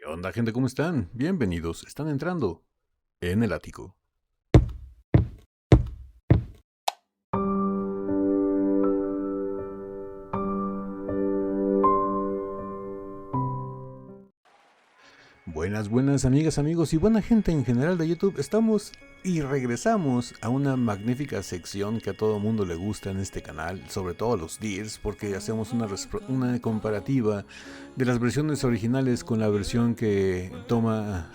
¿Qué onda, gente? ¿Cómo están? Bienvenidos. Están entrando en el ático. Buenas amigas, amigos y buena gente en general de YouTube. Estamos y regresamos a una magnífica sección que a todo mundo le gusta en este canal, sobre todo los Dears, porque hacemos una comparativa de las versiones originales con la versión que toma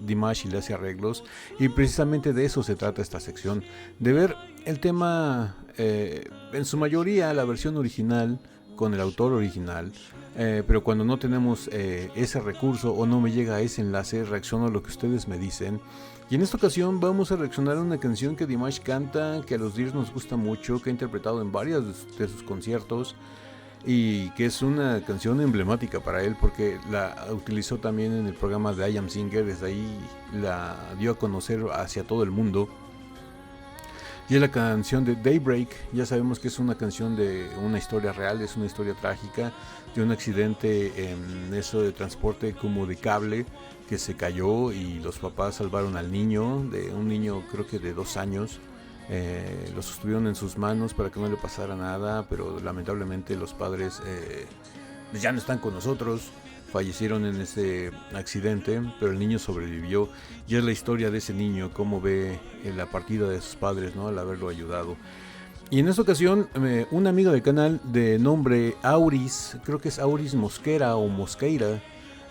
Dimash y le hace arreglos. Y precisamente de eso se trata esta sección, de ver el tema en su mayoría la versión original con el autor original, pero cuando no tenemos ese recurso o no me llega ese enlace, reacciono a lo que ustedes me dicen. Y en esta ocasión vamos a reaccionar a una canción que Dimash canta, que a los Dears nos gusta mucho, que ha interpretado en varios de sus conciertos y que es una canción emblemática para él porque la utilizó también en el programa de I Am Singer. Desde ahí la dio a conocer hacia todo el mundo. Y es la canción de Daybreak. Ya sabemos que es una canción de una historia real, es una historia trágica de un accidente en eso de transporte como de cable que se cayó y los papás salvaron al niño, de un niño creo que de 2 años. Lo sostuvieron en sus manos para que no le pasara nada, pero lamentablemente los padres ya no están con nosotros. Fallecieron en ese accidente, pero el niño sobrevivió y es la historia de ese niño, cómo ve la partida de sus padres, ¿no? Al haberlo ayudado. Y en esta ocasión, una amiga del canal de nombre Auris, creo que es Auris Mosquera o Mosqueira,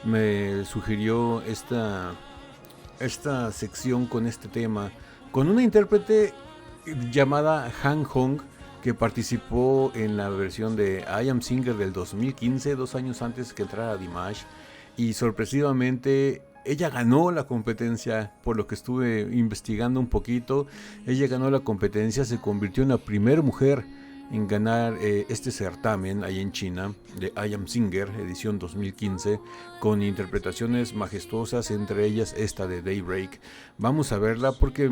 me sugirió esta sección con este tema, con una intérprete llamada Han Hong, que participó en la versión de I Am Singer del 2015, 2 años antes que entrara Dimash, y sorpresivamente ella ganó la competencia. Por lo que estuve investigando un poquito, ella ganó la competencia, se convirtió en la primera mujer en ganar este certamen ahí en China de I Am Singer edición 2015, con interpretaciones majestuosas, entre ellas esta de Daybreak. Vamos a verla porque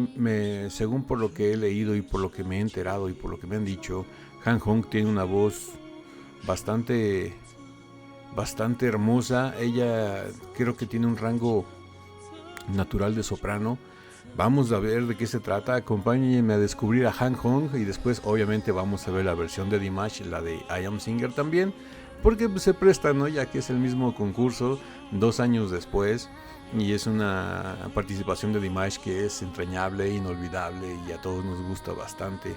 según por lo que he leído y por lo que me he enterado y por lo que me han dicho, Han Hong tiene una voz bastante hermosa. Ella creo que tiene un rango natural de soprano. Vamos a ver de qué se trata. Acompáñenme a descubrir a Han Hong y después obviamente vamos a ver la versión de Dimash, la de I Am Singer también, porque se presta, ¿no? Ya que es el mismo concurso 2 años después y es una participación de Dimash que es entrañable, inolvidable y a todos nos gusta bastante.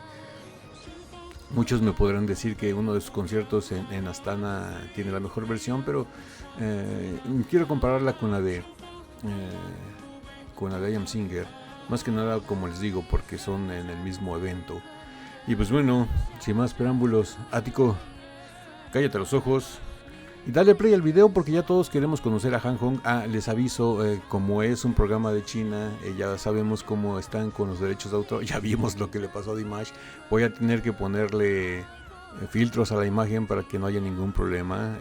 Muchos me podrán decir que uno de sus conciertos en Astana tiene la mejor versión, pero quiero compararla con la de I Am Singer. Más que nada, como les digo, porque son en el mismo evento. Y pues bueno, sin más preámbulos, ático, cállate los ojos y dale play al video porque ya todos queremos conocer a Han Hong. Les aviso, como es un programa de China, ya sabemos cómo están con los derechos de autor. Ya vimos lo que le pasó a Dimash. Voy a tener que ponerle filtros a la imagen para que no haya ningún problema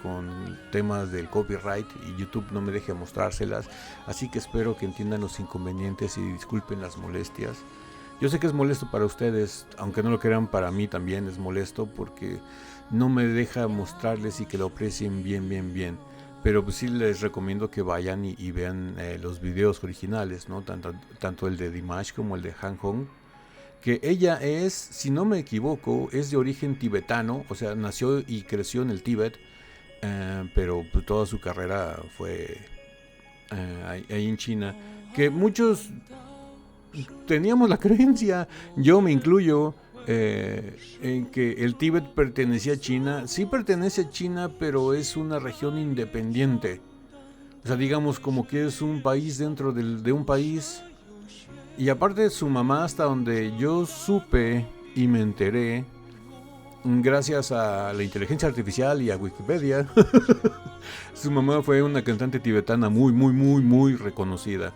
con temas del copyright y YouTube no me deje mostrárselas, así que espero que entiendan los inconvenientes y disculpen las molestias. Yo sé que es molesto para ustedes, aunque no lo crean, para mí también es molesto porque no me deja mostrarles y que lo aprecien bien, pero pues sí les recomiendo que vayan y vean los videos originales, ¿no? Tanto el de Dimash como el de Han Hong, que ella es, si no me equivoco, es de origen tibetano, o sea, nació y creció en el Tíbet, pero pues, toda su carrera fue ahí en China, que muchos teníamos la creencia, yo me incluyo, en que el Tíbet pertenecía a China. Sí pertenece a China, pero es una región independiente, o sea, digamos como que es un país dentro de un país. Y aparte su mamá, hasta donde yo supe y me enteré, gracias a la inteligencia artificial y a Wikipedia, su mamá fue una cantante tibetana muy reconocida.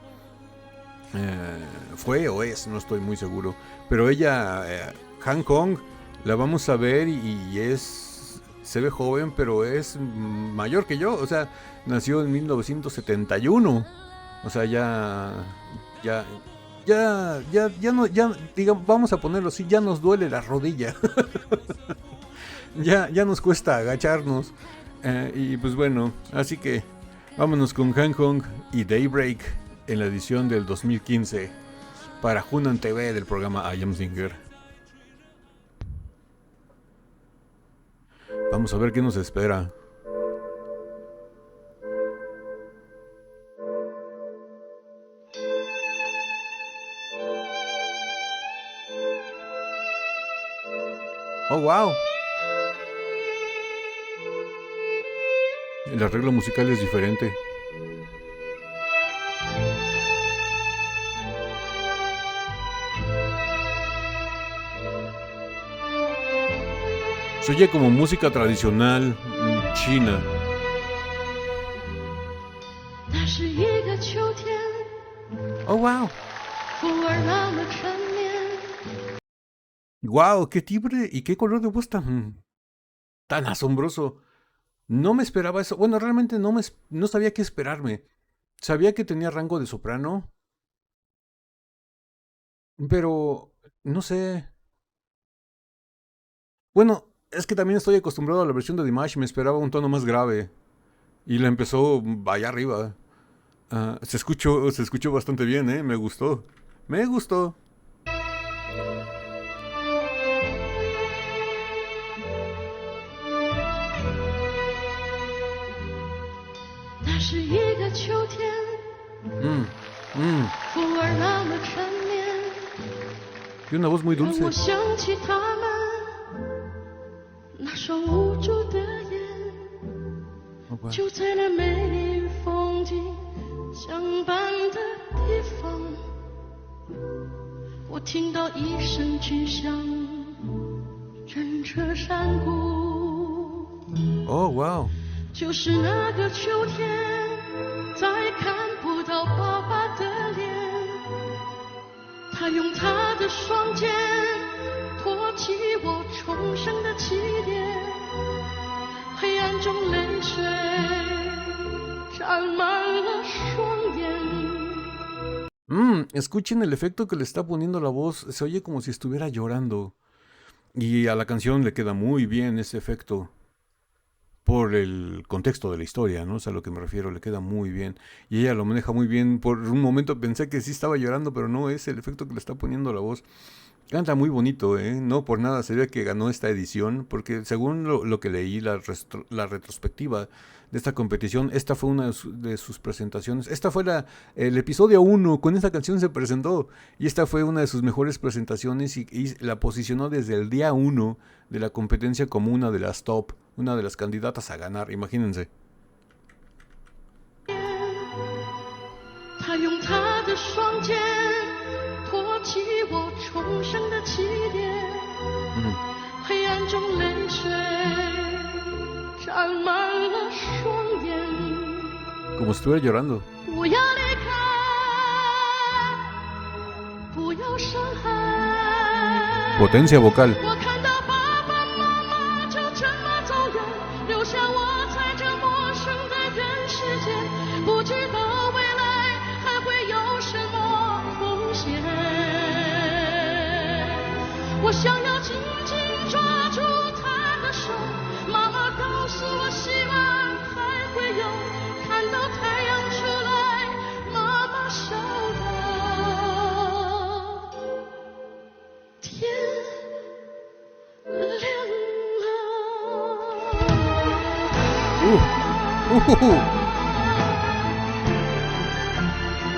Fue o es, no estoy muy seguro. Pero ella, Han Hong, la vamos a ver y se ve joven, pero es mayor que yo. O sea, nació en 1971. O sea, ya no, digamos, vamos a ponerlo así, ya nos duele la rodilla. ya nos cuesta agacharnos. Y pues bueno, así que Vámonos con Han Hong y Daybreak en la edición del 2015 para Hunan TV del programa I Am Singer. Vamos a ver qué nos espera. Oh, wow. El arreglo musical es diferente. Se oye como música tradicional china. Oh, wow. Wow, qué timbre y qué color de voz tan asombroso. No me esperaba eso. Bueno, realmente no sabía qué esperarme. Sabía que tenía rango de soprano, pero no sé. Bueno, es que también estoy acostumbrado a la versión de Dimash. Me esperaba un tono más grave y la empezó allá arriba. Se escuchó bastante bien, ¿eh? Me gustó. Me gustó. Tiene una voz muy dulce. Oh, wow. 就在那美丽风景相伴的地方，我听到一声巨响，震彻山谷。Oh, wow. 就是那个秋天，再看不到爸爸的脸，他用他的双肩托起我重生的起点。 黑暗中泪水沾满了双眼。 Escuchen el efecto que le está poniendo la voz. Se oye como si estuviera llorando. Y a la canción le queda muy bien ese efecto. Por el contexto de la historia, ¿no? Es a lo que me refiero, le queda muy bien. Y ella lo maneja muy bien. Por un momento pensé que sí estaba llorando, pero no, es el efecto que le está poniendo la voz. Canta muy bonito, ¿eh? No por nada se ve que ganó esta edición, porque según lo que leí, la retrospectiva de esta competición, esta fue una de sus presentaciones. Esta fue el episodio 1, con esta canción se presentó, y esta fue una de sus mejores presentaciones y la posicionó desde el día 1 de la competencia como una de las top, una de las candidatas a ganar, imagínense. Como si estuviera llorando. Potencia vocal.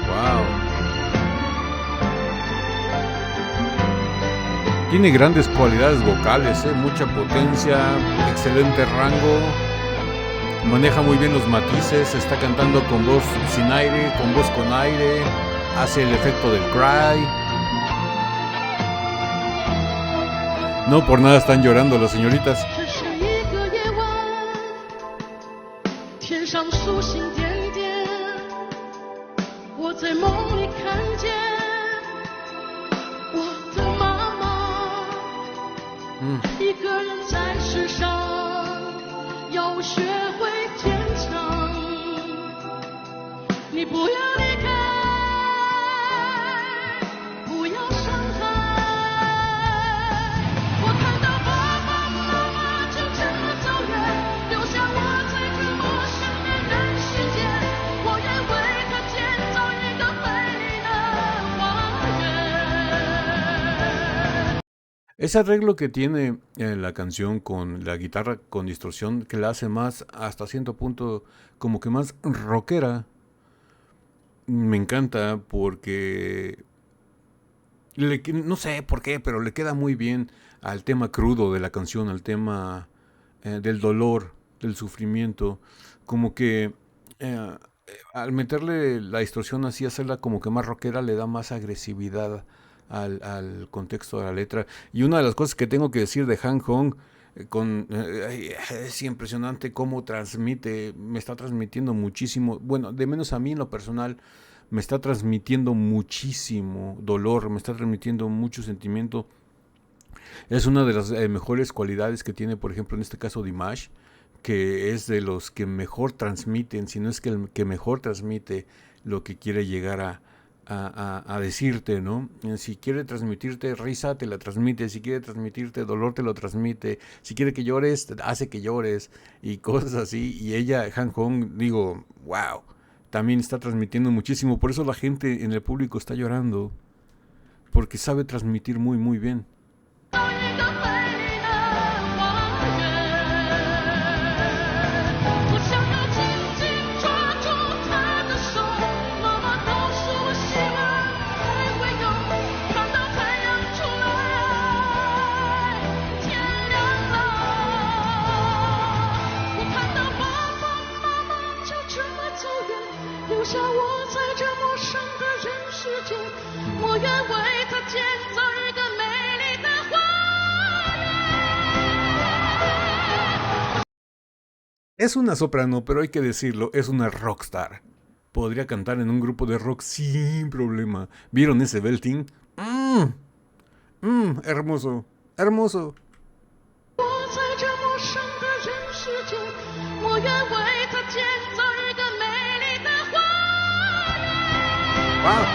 Wow. Tiene grandes cualidades vocales, mucha potencia, excelente rango, maneja muy bien los matices, está cantando con voz sin aire, con voz con aire, hace el efecto del cry. No por nada están llorando las señoritas. Ese arreglo que tiene la canción con la guitarra con distorsión que la hace más hasta cierto punto como que más rockera, me encanta porque no sé por qué, pero le queda muy bien al tema crudo de la canción, al tema del dolor, del sufrimiento, como que al meterle la distorsión así, hacerla como que más rockera, le da más agresividad al contexto de la letra. Y una de las cosas que tengo que decir de Han Hong, es impresionante cómo transmite, me está transmitiendo muchísimo, bueno, de menos a mí en lo personal, me está transmitiendo muchísimo dolor, me está transmitiendo mucho sentimiento. Es una de las mejores cualidades que tiene, por ejemplo, en este caso Dimash, que es de los que mejor transmiten, si no es que el que mejor transmite lo que quiere llegar a decirte, ¿no? Si quiere transmitirte risa, te la transmite. Si quiere transmitirte dolor, te lo transmite. Si quiere que llores, hace que llores. Y cosas así. Y ella, Han Hong, digo, wow, también está transmitiendo muchísimo. Por eso la gente en el público está llorando. Porque sabe transmitir muy, muy bien. 有一个美丽的花园，我想要紧紧抓住她的手。妈妈告诉我，希望还会有，看到太阳出来，天亮了。我看到爸爸妈妈就这么走远，留下我在这陌生的人世间。我愿为他建造一个美丽的花园。 Es una soprano, pero hay que decirlo, es una rockstar. Podría cantar en un grupo de rock sin problema. ¿Vieron ese belting? Hermoso, hermoso. 我在这陌生的人世间，我愿为他建造一个美丽的花园。 ¡Wow!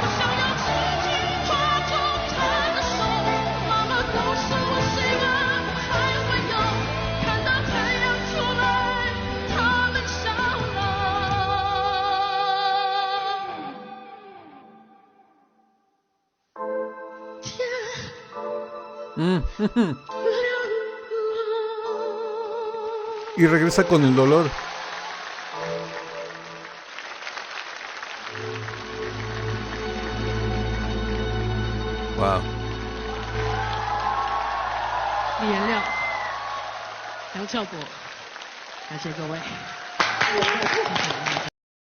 我想要紧紧抓住她的手，妈妈告诉我，虽然还会有，看到太阳出来，他们笑了。天 亮了。 Y regresa con el dolor. Wow. 李延亮、梁翘国，感谢各位。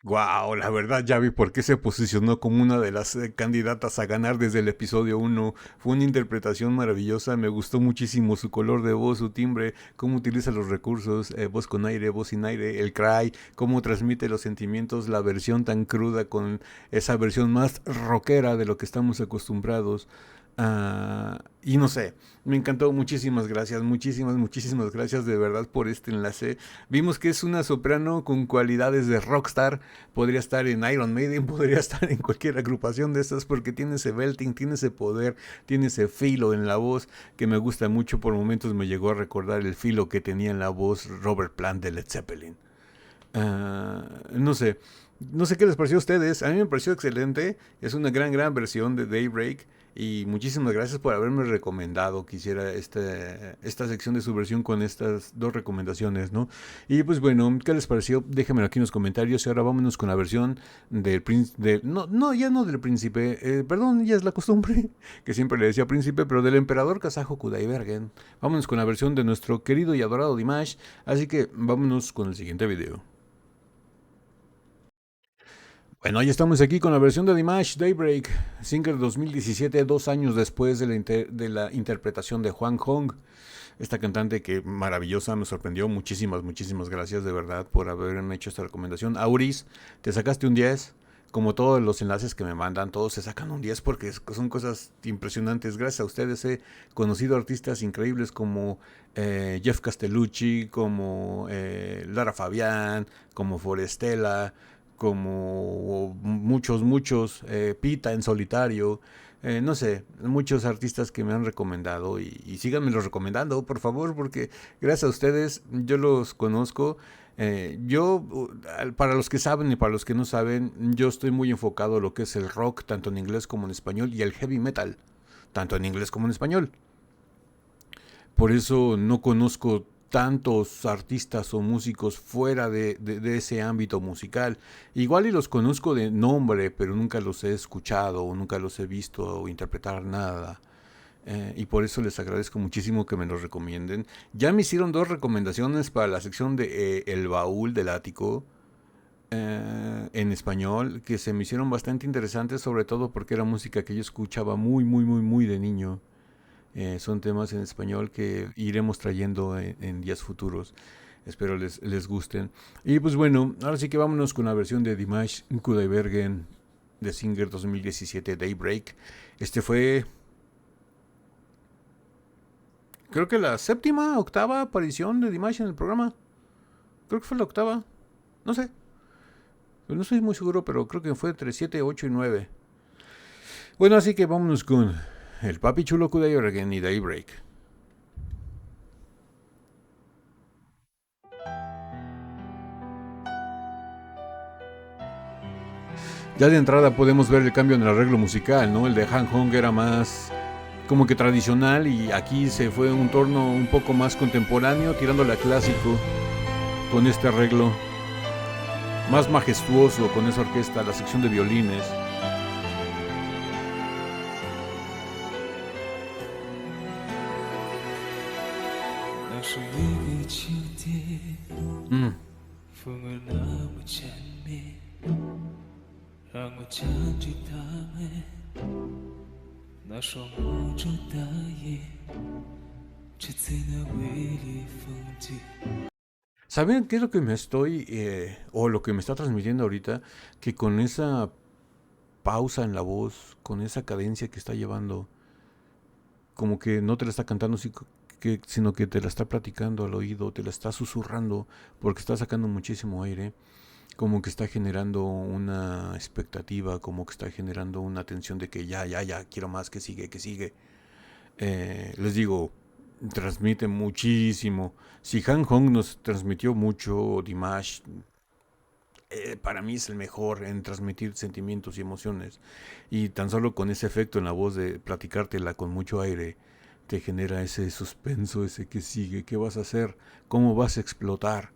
Wow, la verdad ya vi por qué se posicionó como una de las candidatas a ganar desde el episodio 1. Fue una interpretación maravillosa, me gustó muchísimo su color de voz, su timbre, cómo utiliza los recursos, voz con aire, voz sin aire, el cry, cómo transmite los sentimientos, la versión tan cruda con esa versión más rockera de lo que estamos acostumbrados. Y no sé, me encantó, muchísimas gracias, muchísimas gracias de verdad por este enlace. Vimos que es una soprano con cualidades de rockstar, podría estar en Iron Maiden, podría estar en cualquier agrupación de estas porque tiene ese belting, tiene ese poder, tiene ese filo en la voz que me gusta mucho. Por momentos me llegó a recordar el filo que tenía en la voz Robert Plant de Led Zeppelin. No sé qué les pareció a ustedes, a mí me pareció excelente, es una gran versión de Daybreak. Y muchísimas gracias por haberme recomendado que hiciera esta sección de subversión con estas dos recomendaciones, ¿no? Y pues bueno, ¿qué les pareció? Déjenmelo aquí en los comentarios. Y ahora vámonos con la versión del príncipe. Ya no del príncipe. Perdón, ya es la costumbre que siempre le decía príncipe, pero del emperador kazajo Kudaibergen. Vámonos con la versión de nuestro querido y adorado Dimash. Así que vámonos con el siguiente video. Bueno, ya estamos aquí con la versión de Dimash, Daybreak, Singer 2017, 2 años después de la interpretación de Hwang Hong. Esta cantante que maravillosa, me sorprendió. Muchísimas gracias de verdad por haberme hecho esta recomendación. Auris, te sacaste un 10. Como todos los enlaces que me mandan, todos se sacan un 10 porque son cosas impresionantes. Gracias a ustedes he conocido artistas increíbles como Jeff Castellucci, como Lara Fabián, como Forestella, como muchos, Pita en solitario, no sé, muchos artistas que me han recomendado y síganme los recomendando, por favor, porque gracias a ustedes yo los conozco. Para los que saben y para los que no saben, yo estoy muy enfocado a lo que es el rock, tanto en inglés como en español, y el heavy metal, tanto en inglés como en español. Por eso no conozco tantos artistas o músicos fuera de ese ámbito musical. Igual y los conozco de nombre, pero nunca los he escuchado o nunca los he visto o interpretar nada. Y por eso les agradezco muchísimo que me los recomienden. Ya me hicieron 2 recomendaciones para la sección de El Baúl del Ático en español, que se me hicieron bastante interesantes, sobre todo porque era música que yo escuchaba muy de niño. Son temas en español que iremos trayendo en días futuros. Espero les gusten. Y pues bueno, ahora sí que vámonos con la versión de Dimash Kudaibergen de Singer 2017 Daybreak. Este fue, creo que la 7ª, 8ª aparición de Dimash en el programa. Creo que fue la 8ª. No sé. No estoy muy seguro, pero creo que fue entre 7, 8 y 9. Bueno, así que vámonos con el Papi Chulo Kudaibergen y Daybreak. Ya de entrada podemos ver el cambio en el arreglo musical, ¿no? El de Han Hong era más como que tradicional y aquí se fue un tono un poco más contemporáneo, tirándole a clásico con este arreglo más majestuoso con esa orquesta, la sección de violines. ¿Saben qué es lo que me estoy, o lo que me está transmitiendo ahorita? Que con esa pausa en la voz, con esa cadencia que está llevando, como que no te la está cantando, sino que te la está platicando al oído, te la está susurrando, porque está sacando muchísimo aire, como que está generando una expectativa, como que está generando una tensión de que ya, quiero más, que sigue. Les digo, transmite muchísimo. Si Han Hong nos transmitió mucho, Dimash para mí es el mejor en transmitir sentimientos y emociones. Y tan solo con ese efecto en la voz de platicártela con mucho aire, te genera ese suspenso, ese que sigue, qué vas a hacer, cómo vas a explotar.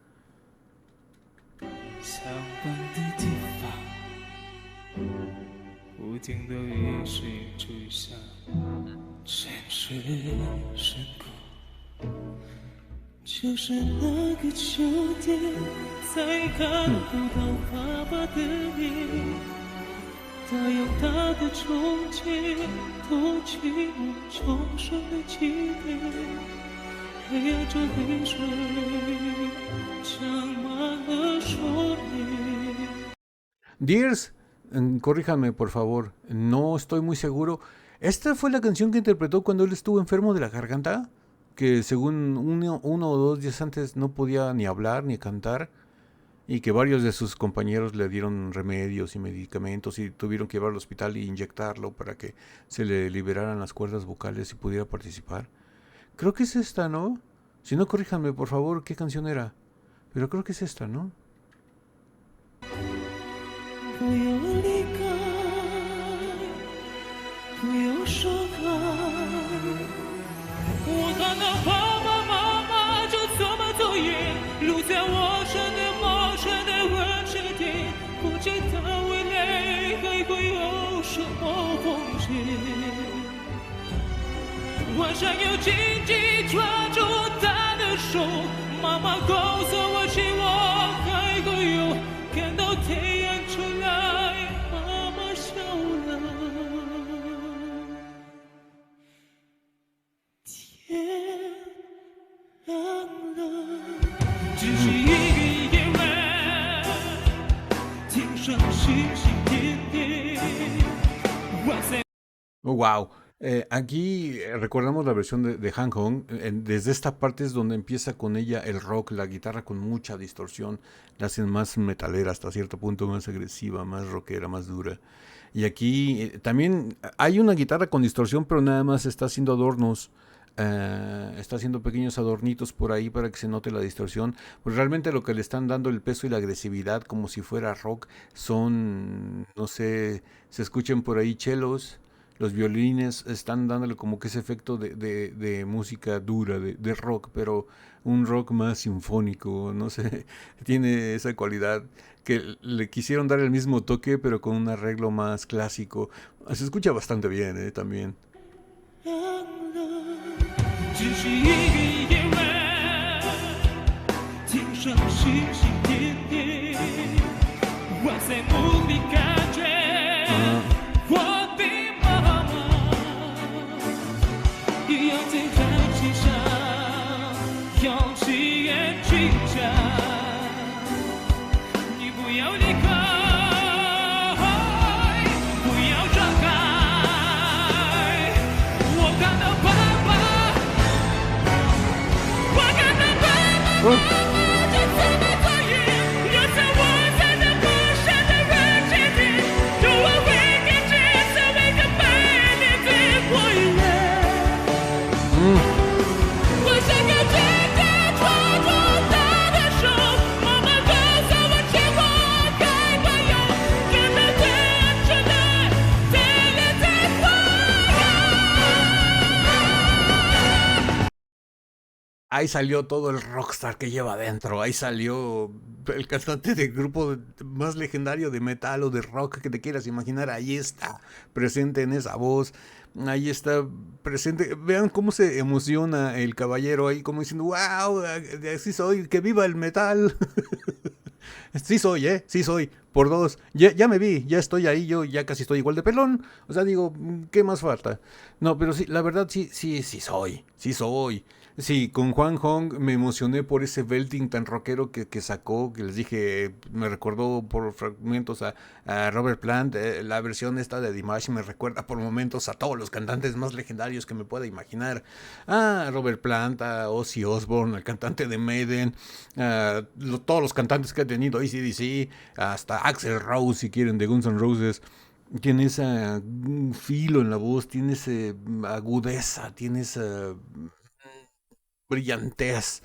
Dears, corríjame por favor, no estoy muy seguro. ¿Esta fue la canción que interpretó cuando él estuvo enfermo de la garganta? Que según uno o 2 días antes no podía ni hablar ni cantar, y que varios de sus compañeros le dieron remedios y medicamentos y tuvieron que llevarlo al hospital y inyectarlo para que se le liberaran las cuerdas vocales y pudiera participar. Creo que es esta, ¿no? Si no, corríjanme por favor qué canción era. Pero creo que es esta, ¿no? Oh, wow. Aquí recordamos la versión de Han Hong. Desde esta parte es donde empieza con ella el rock, la guitarra con mucha distorsión. La hacen más metalera hasta cierto punto, más agresiva, más rockera, más dura. Y aquí también hay una guitarra con distorsión, pero nada más está haciendo adornos. Está haciendo pequeños adornitos por ahí para que se note la distorsión. Pues realmente lo que le están dando el peso y la agresividad, como si fuera rock, son, no sé, se escuchen por ahí chelos, Los violines están dándole como que ese efecto de música dura, de rock, pero un rock más sinfónico, no sé, tiene esa cualidad que le quisieron dar el mismo toque, pero con un arreglo más clásico. Se escucha bastante bien, también. 只是一个夜晚，天上星星点点，我在梦里感觉我的妈妈一样在感情上用誓言去讲，你不要离开，不要张开，我看到爸爸。 爸爸就这么在意，要在我在那不舍的人前面，有我为你介绍一个美丽的花园。我想要紧紧抓住她的手，妈妈告诉我千万该不要跟她对着来，再来再花园。 Ahí salió todo el rockstar que lleva adentro. Ahí salió el cantante del grupo más legendario de metal o de rock que te quieras imaginar. Ahí está, presente en esa voz. Ahí está presente. Vean cómo se emociona el caballero ahí, como diciendo, wow, así soy, que viva el metal. Sí soy, sí soy. Por dos. Ya me vi, ya estoy ahí, yo ya casi estoy igual de pelón. O sea, digo, ¿qué más falta? No, pero sí, la verdad sí soy. Sí soy. Sí, con Juan Hong me emocioné por ese belting tan rockero que sacó, que les dije, me recordó por fragmentos a Robert Plant, la versión esta de Dimash me recuerda por momentos a todos los cantantes más legendarios que me pueda imaginar, a Robert Plant, a Ozzy Osbourne, el cantante de Maiden, todos los cantantes que ha tenido AC/DC, hasta Axl Rose si quieren, de Guns N' Roses. Tiene ese filo en la voz, tiene esa agudeza, tiene esa brillantez.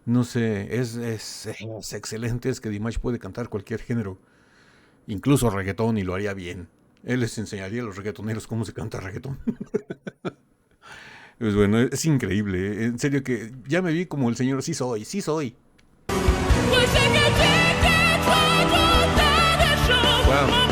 No sé, es excelente. Es que Dimash puede cantar cualquier género, incluso reggaetón, y lo haría bien. Él les enseñaría a los reggaetoneros cómo se canta reggaetón. Pues bueno, es increíble. En serio que ya me vi como el señor. Sí soy, sí soy. Wow.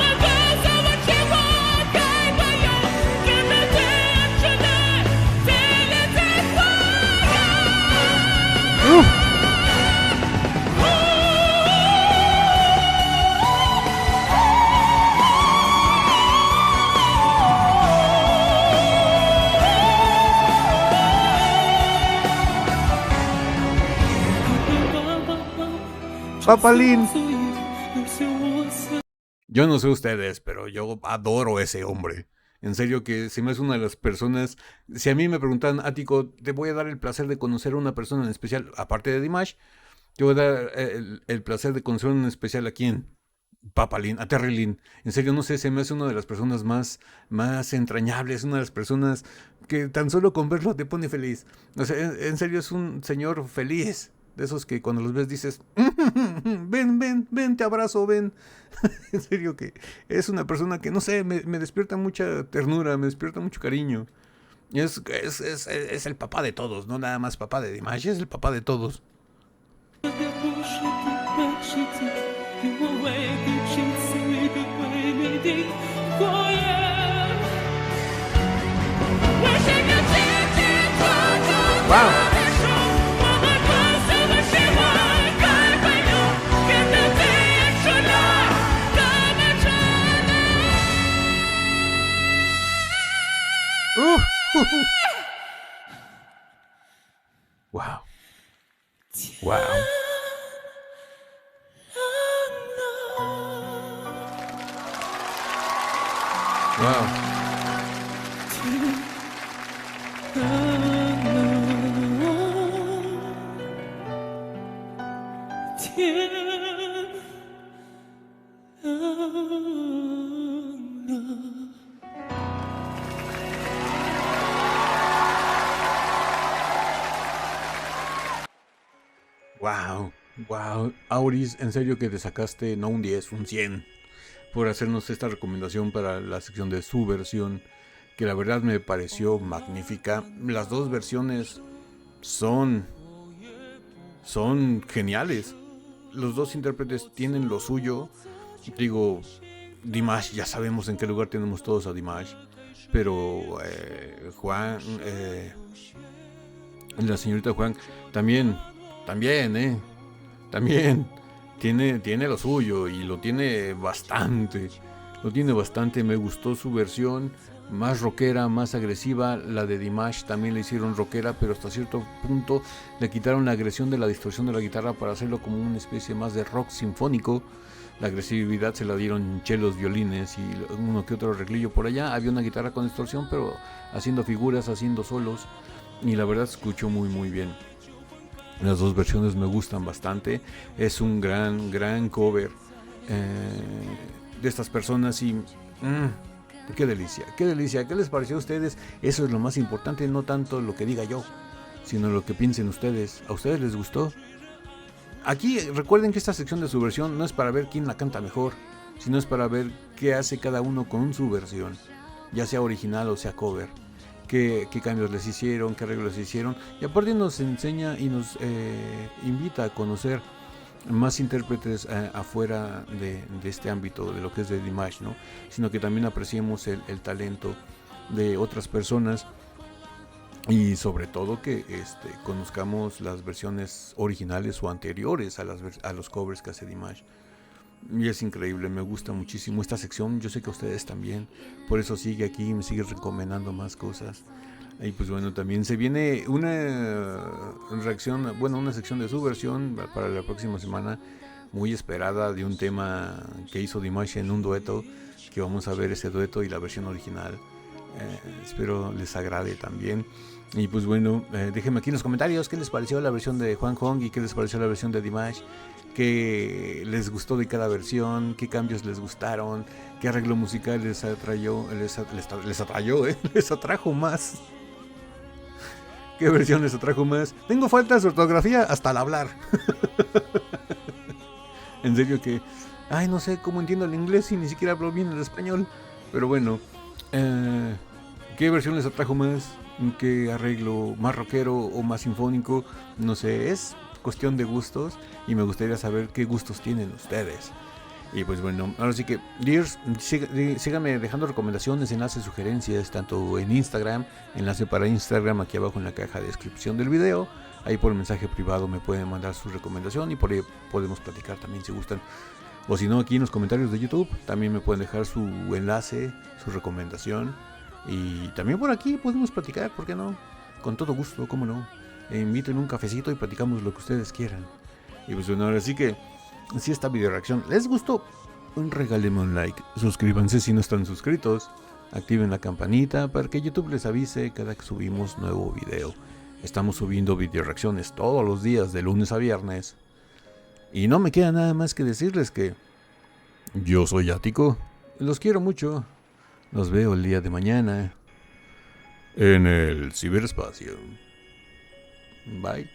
Papalín. Yo no sé ustedes, pero yo adoro a ese hombre. En serio que se me hace una de las personas. Si a mí me preguntan, Ático, te voy a dar el placer de conocer a una persona en especial, aparte de Dimash, te voy a dar el placer de conocer en especial a quién. Papalín, a Terry Lynn. En serio, no sé, se me hace una de las personas más entrañables, una de las personas que tan solo con verlo te pone feliz. O sea, en serio es un señor feliz. De esos que cuando los ves dices, ven, te abrazo, ven. En serio que es una persona que, no sé, me despierta mucha ternura, me despierta mucho cariño. Y es el papá de todos, no nada más papá de Dimash, es el papá de todos. Wow. Wow. Wow. Wow. Wow, Auris, en serio que te sacaste no un 10, un 100 por hacernos esta recomendación para la sección de su versión, que la verdad me pareció magnífica. Las dos versiones son geniales. Los dos intérpretes tienen lo suyo. Digo, Dimash, ya sabemos en qué lugar tenemos todos a Dimash, pero Juan, la señorita Juan también tiene lo suyo, y lo tiene bastante. Me gustó su versión, más rockera, más agresiva. La de Dimash también la hicieron rockera, pero hasta cierto punto le quitaron la agresión de la distorsión de la guitarra para hacerlo como una especie más de rock sinfónico. La agresividad se la dieron chelos, violines y uno que otro arreglillo por allá. Había una guitarra con distorsión, pero haciendo figuras, haciendo solos, y la verdad escuchó muy muy bien. Las dos versiones me gustan bastante. Es un gran cover de estas personas, y qué delicia. ¿Qué les pareció a ustedes? Eso es lo más importante, no tanto lo que diga yo, sino lo que piensen ustedes. ¿A ustedes les gustó? Aquí recuerden que esta sección de su versión no es para ver quién la canta mejor, sino es para ver qué hace cada uno con su versión, ya sea original o sea cover. Qué cambios les hicieron, qué arreglos les hicieron. Y aparte nos enseña y nos invita a conocer más intérpretes afuera de este ámbito, de lo que es de Dimash, ¿no? Sino que también apreciemos el talento de otras personas. Y sobre todo que conozcamos las versiones originales o anteriores a los covers que hace Dimash. Y es increíble, me gusta muchísimo esta sección. Yo sé que a ustedes también. Por eso sigue aquí y me sigue recomendando más cosas. Y pues bueno, también se viene una reacción, bueno, una sección de su versión para la próxima semana, muy esperada, de un tema que hizo Dimash en un dueto, que vamos a ver ese dueto y la versión original. Espero les agrade también. Y pues bueno, déjenme aquí en los comentarios qué les pareció la versión de Juan Hong y qué les pareció la versión de Dimash, qué les gustó de cada versión, qué cambios les gustaron, qué arreglo musical les atrajo más, qué versión les atrajo más. Tengo faltas de ortografía hasta al hablar. En serio que, no sé cómo entiendo el inglés y ni siquiera hablo bien el español. Pero bueno, ¿qué versión les atrajo más? ¿Qué arreglo más rockero o más sinfónico? No sé, es cuestión de gustos y me gustaría saber qué gustos tienen ustedes. Y pues bueno, ahora sí que, Dears, síganme dejando recomendaciones, enlaces, sugerencias, tanto en Instagram, enlace para Instagram aquí abajo en la caja de descripción del video. Ahí por mensaje privado me pueden mandar su recomendación y por ahí podemos platicar también si gustan. O si no, aquí en los comentarios de YouTube también me pueden dejar su enlace, su recomendación. Y también por aquí podemos platicar, ¿por qué no? Con todo gusto, ¿cómo no? Inviten un cafecito y platicamos lo que ustedes quieran. Y pues bueno, ahora sí que, si esta video reacción les gustó, regálenme un like, suscríbanse si no están suscritos, activen la campanita para que YouTube les avise cada que subimos nuevo video. Estamos subiendo video reacciones todos los días de lunes a viernes. Y no me queda nada más que decirles que yo soy Ático, los quiero mucho, los veo el día de mañana en el ciberespacio. Bye.